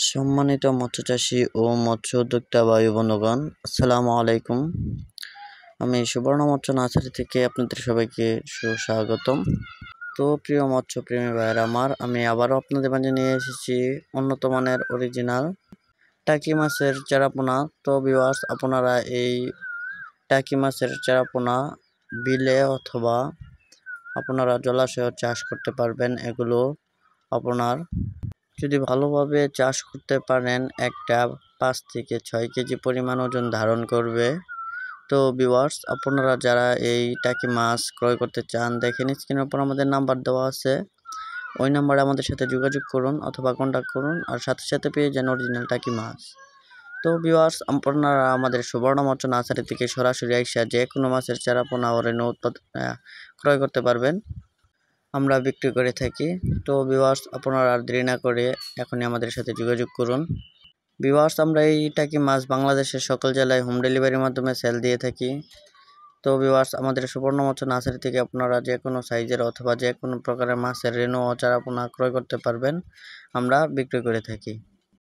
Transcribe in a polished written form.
সম্মানিত মৎস্য চাষী ও মৎস্য উদ্যোক্তা ভাই বন্ধুগণ, আসসালামু আলাইকুম। আমি সুবর্ণ মৎস্য নার্সারি থেকে আপনাদের সবাইকে সুস্বাগতম। তো প্রিয় মৎস্যপ্রেমী ভাইয়েরা আমার, আমি আবারও আপনাদের মাঝে নিয়ে এসেছি উন্নত মানের অরিজিনাল টাকি মাছের চারাপোনা। তো ভিউয়ার্স, আপনারা এই টাকি মাছের চারাপোনা বিলে অথবা আপনারা জলাশয়ে চাষ করতে পারবেন। এগুলো আপনার যদি ভালোভাবে চাষ করতে পারেন, একটা 5 থেকে 6 কেজি পরিমাণ ওজন ধারণ করবে। তো ভিউয়ার্স, আপনারা যারা এই টাকি মাছ ক্রয় করতে চান, দেখেন স্ক্রিনের উপর আমাদের নাম্বার দেওয়া আছে, ওই নাম্বারে আমাদের সাথে যোগাযোগ করুন অথবা কন্ট্যাক্ট করুন, আর সাথে সাথে পেয়ে যান অরিজিনাল টাকি মাছ। তো ভিউয়ার্স, আপনারা আমাদের সুবর্ণ মৎস্য নার্সারি থেকে সরাসরি আইসা যে কোনো মাছের চারাপোনা ও রেণু উৎপাদন ক্রয় করতে পারবেন, আমরা বিক্রি করে থাকি। তো ভিউয়ার্স, আপনারা আর দেরি না করে এখনই আমাদের সাথে যোগাযোগ করুন। ভিউয়ার্স, আমরা এই টাকি মাছ বাংলাদেশের সকল জেলায় হোম ডেলিভারির মাধ্যমে সেল দিয়ে থাকি। তো ভিউয়ার্স, আমাদের সুবর্ণ মৎস্য নার্সারি থেকে আপনারা যে কোনো সাইজের অথবা যে কোনো প্রকারের মাছের রেণু ও চারাপোনা ক্রয় করতে পারবেন, আমরা বিক্রি করে থাকি।